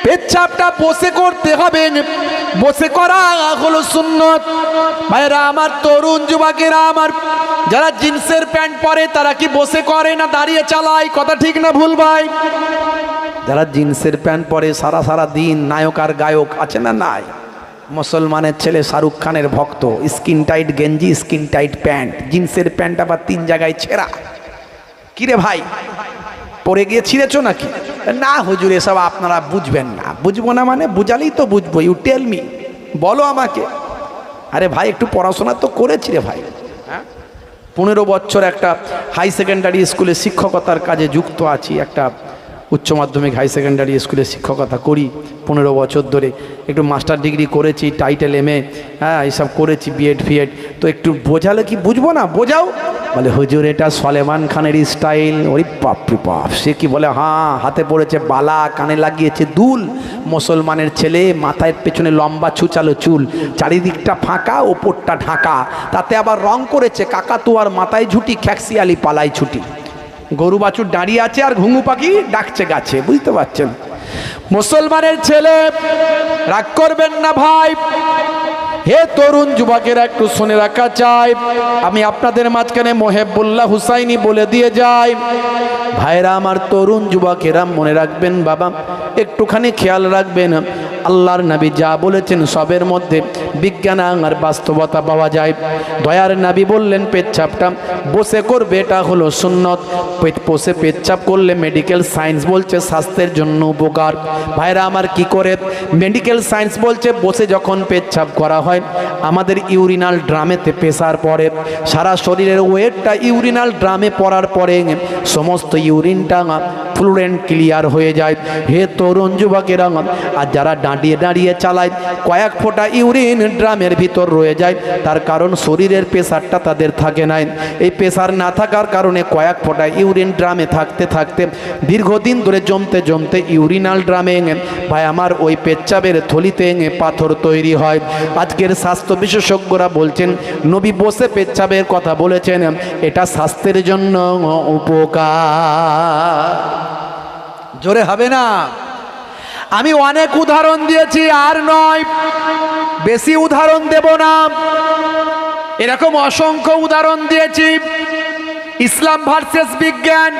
পেচ্ছাপটা বসে করতে হবে, বসে করা হলো সুন্নত। ভাইরা আমার, তরুণ যুবকেরা আমার, যারা জিন্সের প্যান্ট পরে তারা কি বসে করে না দাঁড়িয়ে চালায়? কথা ঠিক না ভুল ভাই? যারা জিন্সের প্যান্ট পরে সারা সারা দিন, নায়ক আর গায়ক আছে না? নাই। মুসলমানের ছেলে শাহরুখ খানের ভক্ত, স্কিন টাইট গেঞ্জি, স্কিন টাইট প্যান্ট, জিন্সের প্যান্ট আবার 3 জায়গায় ছেঁড়া। কিরে ভাই, পরে গিয়ে ছিঁড়েছো নাকি? না হুজুর, এসব আপনারা বুঝবেন না। বুঝবো না মানে? বুঝালেই তো বুঝবো। ইউ টেল মি, বলো আমাকে। আরে ভাই, একটু পড়াশোনা তো করেছি রে ভাই। 15 বছর একটা হাই সেকেন্ডারি স্কুলে শিক্ষকতার কাজে যুক্ত আছি। একটা উচ্চ মাধ্যমিক হাই সেকেন্ডারি স্কুলে শিক্ষকতা করি 15 বছর ধরে। একটু মাস্টার ডিগ্রি করেছি, টাইটেল MA, এইসব করেছি, বিএড ফিএড। তো একটু বোঝালে কি বুঝবো না? বোঝাও। বলে হুজুর এটা সলেমান খানের স্টাইল। ওই বাপরে বাপ, সে কি বলে? হ্যাঁ, হাতে পড়েছে বালা, কানে লাগিয়েছে দুল। মুসলমানের ছেলে, মাথায় পেছনে লম্বা ছুচালো চুল, চারিদিকটা ফাঁকা, ওপরটা ঢাকা, তাতে আবার রং করেছে কাকাতুয়ার মাথায় ঝুটি, খ্যাক্সিয়ালি পালাই ছুটি। গরু বাছুর দাঁড়িয়ে আছে আর ঘুঙু পাখি ডাকছে গাছে। বুঝতে পারছেন? মুসলমানের ছেলে, রাগ করবেন না ভাই। হে তরুণ যুবকেরা, একটু শুনে রাখা চাই, আমি আপনাদের মাঝখানে মোহেবুল্লাহ হুসাইনি বলে দিয়ে যাই। ভাইরা আমার, তরুণ যুবকেরা মনে রাখবেন বাবা, একটুখানি খেয়াল রাখবেন। আল্লাহর নবী যা বলেছেন সবের মধ্যে বিজ্ঞান আর বাস্তবতা পাওয়া যায়। দয়ার নবী বললেন পেচ্ছাপটা বসে করবে, এটা হলো সুন্নত। বসে পেচ্ছাপ করলে মেডিকেল সায়েন্স বলছে স্বাস্থ্যের জন্য উপকার। ভাইরা আমার, কি করে? মেডিকেল সায়েন্স বলছে বসে যখন পেচ্ছাপ করা হয় আমাদের ইউরিনাল ড্রামেতে প্রেসার পড়ে, সারা শরীরের ওয়েটটা ইউরিনাল ড্রামে পড়ার পরে সমস্ত ইউরিনটা ফ্লুয়েন্ট ক্লিয়ার হয়ে যায়। হে তরুণ যুবকেরা, আর যারা দাঁড়িয়ে দাঁড়িয়ে চালায় কয়েক ফোঁটা ইউরিন ড্রামের ভিতর রয়ে যায়, তার কারণ শরীরের প্রেসারটা তাদের থাকে না। এই প্রেসার না থাকার কারণে কয়েক ফোঁটা ইউরিন ড্রামে থাকতে থাকতে দীর্ঘদিন ধরে জমতে জমতে ইউরিনাল ড্রামে ভাই আমার ওই পেচ্ছাপের থলিতে পাথর তৈরি হয়। আজকের স্বাস্থ্য বিশেষজ্ঞরা বলছেন নবী বসে পেচ্ছাপের কথা বলেছেন, এটা স্বাস্থ্যের জন্য উপকার। জোরে হবে না? আমি অনেক উদাহরণ দিয়েছি, আর নয়, বেশি উদাহরণ দেব না। এরকম অসংখ্য উদাহরণ দিয়েছি। ইসলাম ভার্সেস বিজ্ঞান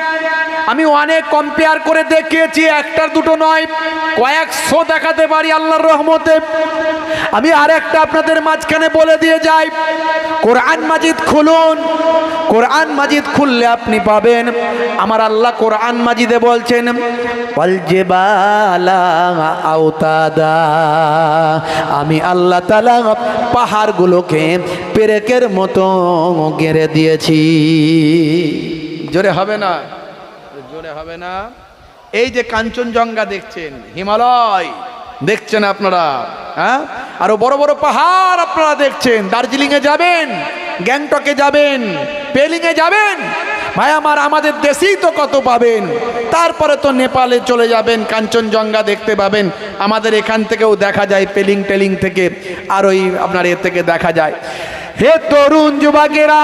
আমি অনেক কম্পেয়ার করে দেখিয়েছি, একটার দুটো নয়, কয়েকশো দেখাতে পারি আল্লাহর রহমতে। আমি আরেকটা আপনাদের মাঝখানে বলে দিয়ে যাই, কোরআন মাজিদ খুলুন। কোরআন মাজিদ খুললে আপনি পাবেন আমার আল্লাহ কোরআন মাজিদে বলছেন ওয়াল জিবালা আওতাদা, আমি আল্লাহ তাআলা পাহাড়গুলোকে পেরেকের মতো গেড়ে দিয়েছি। জোরে হবে না? জোরে হবে না? এই যে কাঞ্চনজঙ্ঘা দেখছেন, হিমালয় দেখছেন আপনারা, হ্যাঁ, আরো বড় বড় পাহাড় আপনারা দেখছেন। দার্জিলিংয়ে যাবেন, গ্যাংটকে যাবেন, পেলিংয়ে যাবেন, ভাই আমার আমাদের দেশেই তো কত পাবেন। তারপরে তো নেপালে চলে যাবেন, কাঞ্চনজঙ্ঘা দেখতে পাবেন। আমাদের এখান থেকেও দেখা যায়, পেলিং টেলিং থেকে আর ওই আপনার এর থেকে দেখা যায়। হে তরুণ যুবকেরা,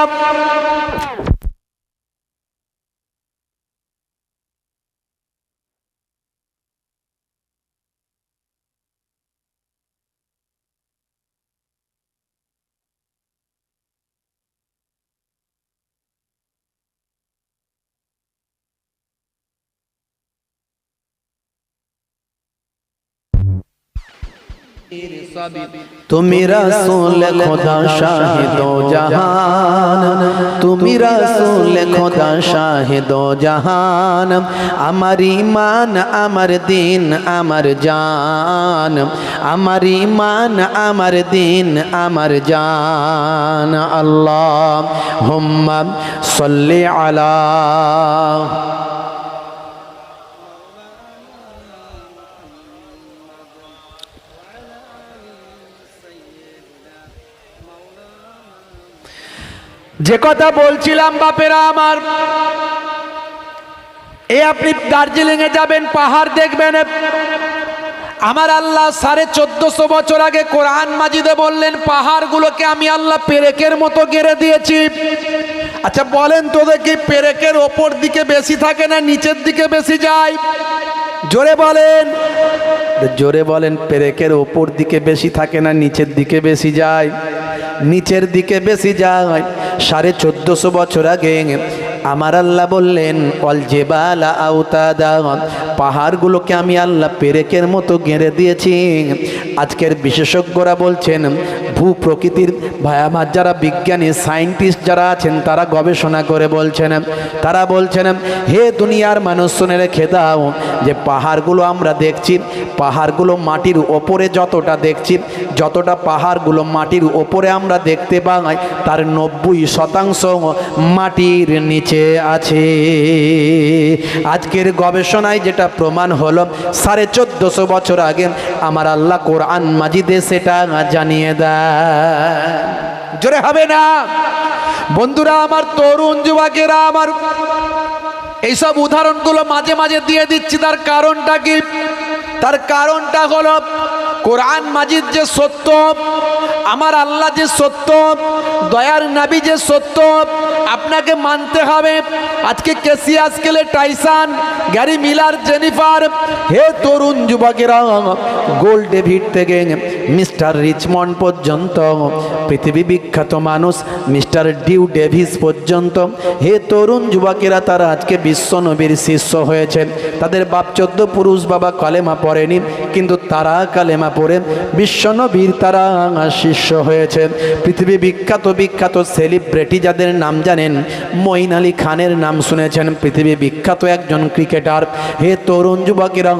তুমি রাসূল খোদা শাহিদো জাহান, তুমি রাসূল খোদা শাহিদো জাহান, আমার ঈমান আমার দিন আমার জান, আমার ঈমান আমার দিন আমার জান। আল্লাহুম্মা সাল্লি আলা যে কথা বলছিলাম বাপেরা আমার, আপনি দার্জিলিং এ যাবেন, পাহাড় দেখবেন। আমার আল্লাহ 1450 বছর আগে কোরআন মাজিদে বললেন পাহাড়গুলোকে আমি আল্লাহ পেরেকের মতো গেড়ে দিয়েছি। আচ্ছা বলেন তো দেখি, পেরেকের ওপর দিকে বেশি থাকে না নিচের দিকে বেশি যায়? জোরে বলেন, জোরে বলেন। পেরেকের ওপর দিকে বেশি থাকে না নিচের দিকে বেশি যায়? নিচের দিকে বেশি যায়। 1450 বছর আগে আমার আল্লাহ বললেন অল জেবালা আওতাদা, পাহাড়গুলোকে আমি আল্লাহ পেরেকের মতো গেঁড়ে দিয়েছি। আজকের বিশেষজ্ঞরা বলছেন, ভূ প্রকৃতির ভাই আমার যারা বিজ্ঞানী সায়েন্টিস্ট যারা আছেন তারা গবেষণা করে বলছেন, তারা বলছেন হে দুনিয়ার মানুষ শুনে রেখে দাও যে পাহাড়গুলো আমরা দেখছি, পাহাড়গুলো মাটির ওপরে যতটা দেখছি, যতটা পাহাড়গুলো মাটির ওপরে আমরা দেখতে পাই তার 90% মাটির নিচে আছে। আজকের গবেষণায় যেটা প্রমাণ হলো 1450 বছর আগে আমার আল্লাহ কোরআন মাজিদে সেটা জানিয়ে দেয়। জোরে হবে না বন্ধুরা আমার, তরুণ যুবকেরা আমার, এইসব উদাহরণগুলো মাঝে মাঝে দিয়ে দিচ্ছি। তার কারণটা কি? তার কারণটা হলো কোরআন মাজিদ যে সত্য, আমার আল্লাহ যে সত্য, দয়ার নবী যে সত্য, আপনাকে মানতে হবে। আজকে কেসিয়া স্কেলে টাইসন, গ্যারি মিলার, জেনিফার, হে তরুণ যুবকেরা, গোল্ড ডেভিড থেকে মিস্টার রিচমন্ড পর্যন্ত, পৃথিবী বিখ্যাত মানুষ মিস্টার ডিউ ডেভিস পর্যন্ত, হে তরুণ যুবকেরা, তারা আজকে বিশ্ব নবীর শিষ্য হয়েছেন। তাদের বাপ 14 পুরুষ বাবা কালেমা পড়েনি, কিন্তু তারা কালেমা পড়ে বিশ্ব নবীর তারা শিষ্য হয়েছেন। পৃথিবী বিখ্যাত বিখ্যাত সেলিব্রিটি যাদের নাম জানেন, মঈন আলী খানের নাম শুনেছেন, পৃথিবী বিখ্যাত একজন ক্রিকেটার। হে তরুণ যুবকেরা,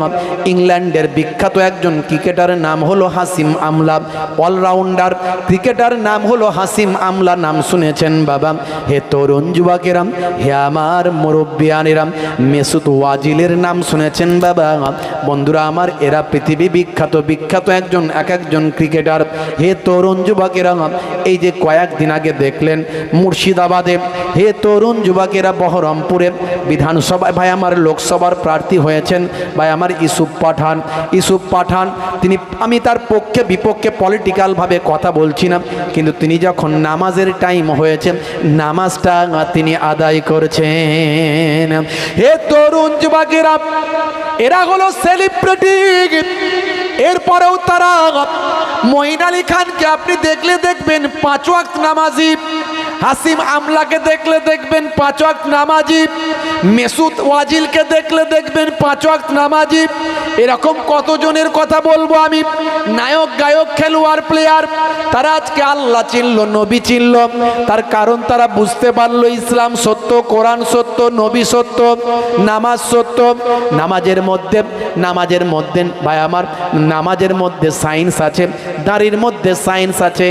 ইংল্যান্ডের বিখ্যাত একজন ক্রিকেটারের নাম হলো হাসিম আমলা, অলরাউন্ডার ক্রিকেটার নাম হলো হাসিম আমলা, নাম শুনেছেন বাবা? হে তরুণ যুবকেরা, হে আমার মুরব্বিয়ানেরা, মেসুত ওয়াজিলের নাম শুনেছেন বাবা? বন্ধুরা আমার, এরা পৃথিবী বিখ্যাত বিখ্যাত এক একজন ক্রিকেটার। হে তরুণ যুবকেরা, এই যে কয়েকদিন আগে দেখলেন মুর্শিদাবাদে, হে তরুণ যুবকেরা, বহরমপুরে বিধানসভায় ভাই আমার লোকসভার প্রার্থী হয়েছেন ভাই আমার ইউসুফ পাঠান। ইউসুফ পাঠান তিনি, আমি তার পক্ষে বিপক্ষে পলিটিক্যালভাবে কথা বলছি না, কিন্তু তিনি যখন নামাজের টাইম হয়েছে নামাজটা তিনি আদায় করছেন। হে তরুণ যুবকেরা, এরা হলো সেলিব্রিটি। এরপরেও তারা, মঈন আলী খানকে আপনি দেখলে দেখবেন 5 ওয়াক্ত নামাজি, হাসিম আমলাকে দেখলে দেখবেন 5 ওয়াক্ত নামাজি, মেসুত ওয়াজিলকে দেখলে দেখবেন 5 ওয়াক্ত নামাজি। এরকম কতজনের কথা বলবো আমি, নায়ক গায়ক খেলোয়াড় প্লেয়ার, তারা আজকে আল্লাহ চিনল, নবী চিনল। তার কারণ তারা বুঝতে পারলো ইসলাম সত্য, কোরআন সত্য, নবী সত্য, নামাজ সত্য। নামাজের মধ্যে ভাই আমার, নামাজের মধ্যে সায়েন্স আছে, দাড়ির মধ্যে সায়েন্স আছে,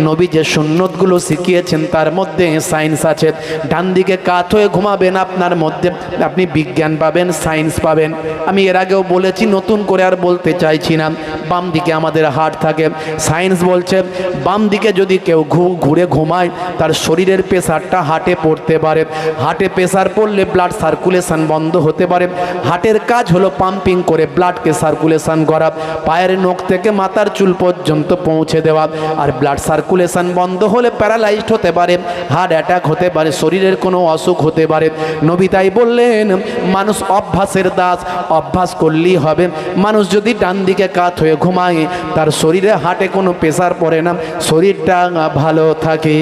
নবী যে সুন্নতগুলো শিখিয়েছেন তার মধ্যে সায়েন্স আছে। ডান দিকে কাত হয়ে ঘুমাবেন, আপনার মধ্যে আপনি বিজ্ঞান পাবেন, সায়েন্স পাবেন। আমি এর আগেও বলেছি, নতুন করে আর বলতে চাইছি না। বাম দিকে আমাদের হার্ট থাকে, সায়েন্স বলছে বাম দিকে যদি কেউ ঘুরে ঘুমায় তার শরীরের প্রেসারটা হার্টে পড়তে পারে, হার্টে প্রেসার পড়লে ব্লাড সার্কুলেশন বন্ধ হতে পারে। হার্টের কাজ হলো পাম্পিং করে ব্লাডকে সার্কুলেশন করা, পায়ের নখ থেকে মাথার চুল পর্যন্ত পৌঁছে দেওয়া। আর ব্লাড সার্কুলেশন বন্ধ হলে প্যারালাইজড হতে পারে, হার্ট অ্যাটাক হতে পারে, শরীরের কোনো অসুখ হতে পারে। নবী তাই বললেন, মানুষ অভ্যাসের দাস, অভ্যাস করলেই হবে। মানুষ যদি ডান দিকে কাত হয়ে ঘুমায় তার শরীরে হার্টে কোনো প্রেসার পড়ে না, শরীরটা ভালো থাকে।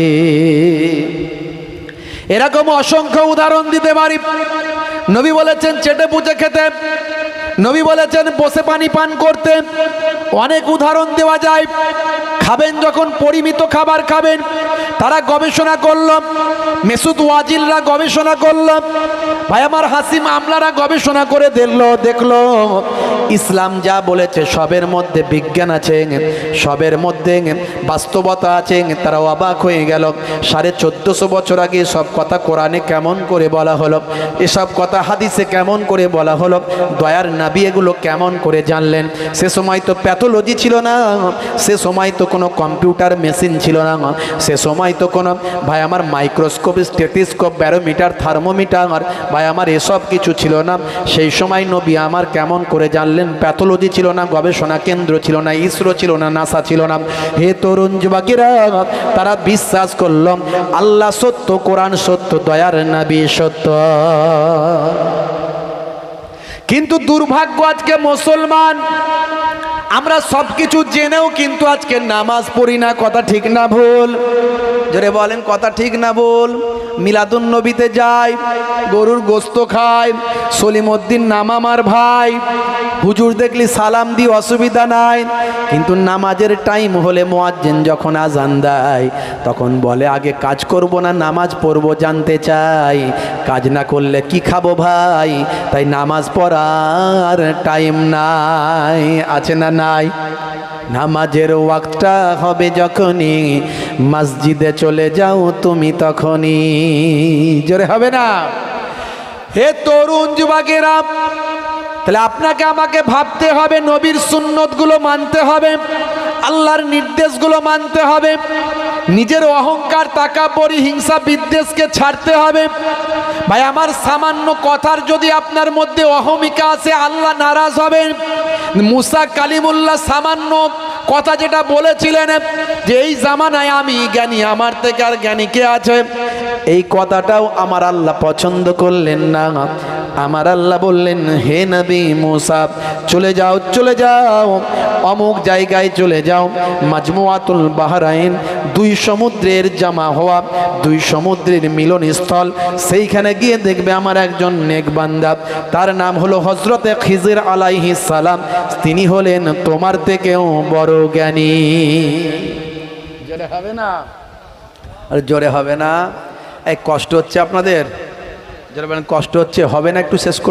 এরকম অসংখ্য উদাহরণ দিতে পারি। নবী বলেছেন চেটে পুচে খেতে, নবী বলেছেন বসে পানি পান করতে। অনেক উদাহরণ দেওয়া যায়। খাবেন যখন পরিমিত খাবার খাবেন। তারা গবেষণা করল, মেসুদ ওয়াজিলরা গবেষণা করল, ভাই আমার হাসিম আমলারা গবেষণা করে দেখলো ইসলাম যা বলেছে সবের মধ্যে বিজ্ঞান আছে, সবের মধ্যে বাস্তবতা আছে। তারা অবাক হয়ে গেল, 1450 বছর আগে সব কথা কোরআনে কেমন করে বলা হলো, এসব কথা হাদিসে কেমন করে বলা হলো, দয়ার নবী এগুলো কেমন করে জানলেন? সে সময় তো প্যাথোলজি ছিল না, সে সময় তো কোনো কম্পিউটার মেশিন ছিল না, সে সময় তো কোনো ভাই আমার মাইক্রোস্কোপ, স্টেথোস্কোপ, ব্যারোমিটার, থার্মোমিটার ভাই আমার এসব কিছু ছিল না। সেই সময় নবী আমার কেমন করে জানলেন? প্যাথোলজি ছিল না, গবেষণা কেন্দ্র ছিল না, ইসরো ছিল না, নাসা ছিল না। হে তরুণ যুবকেরা, তারা বিশ্বাস করল আল্লাহ সত্য, কোরআন সত্য, দয়ার নবী সত্য। কিন্তু দুর্ভাগ্য আজকে মুসলমান, আমরা সব কিছু জেনেও কিন্তু আজকে নামাজ পড়ি না। কথা ঠিক না ভুল? জোরে বলেন, কথা ঠিক না ভুল? মিলাদুন নবীতে যাই, গরুর গোস্ত খায়, সলিমউদ্দিন নাম আমার ভাই, হুজুর দেখলি সালাম দি, অসুবিধা নাই। কিন্তু নামাজের টাইম হলে মুয়াজ্জিন যখন আজান দেয় তখন বলে আগে কাজ করব না নামাজ পড়ব, জানতে চাই কাজ না করলে কি খাবো ভাই? তাই নামাজ পড়ার টাইম নাই। আছে না নাই? নামাজের ওয়াক্তটা হবে যখনই, মসজিদে চলে যাও তুমি তখনই। জোরে হবে না? হে তরুণ যুবকেরা, তাহলে আপনাকে আমাকে ভাবতে হবে, নবীর সুন্নতগুলো মানতে হবে, আল্লাহর নির্দেশগুলো মানতে হবে, নিজের অহংকার, তাকাব্বরি, হিংসা, বিদ্বেষকে ছাড়তে হবে। ভাই আমার সামান্য কথার যদি আপনার মধ্যে অহমিকা আছে, আল্লাহ নারাজ হবেন। মুসা কালিমুল্লাহ সামান্য কথা যেটা বলেছিলেন যে এই জামানায় আমি জ্ঞানী, আমার থেকে আর জ্ঞানী কে আছে, এই কথাটাও আমার আল্লাহ পছন্দ করলেন না। আমার আল্লাহ বললেন হে নবী মুসা, চলে যাও, চলে যাও, অমুক জায়গায় চলে যাও, মাজমুআতুল বাহরাইন, দুই সমুদ্রের জামা হওয়া, দুই সমুদ্রের মিলনস্থল, সেইখানে গিয়ে দেখবে আমার একজন নেক বান্দা, তার নাম হলো হযরতে খিজির আলাইহিস সালাম। তিনি হলেন তোমার থেকেও বড় জ্ঞানী। জোরে হবে না? আর জোরে হবে না? এই কষ্ট হচ্ছে আপনাদের? যারা বলেন কষ্ট হচ্ছে, হবে না, একটু শেষ করে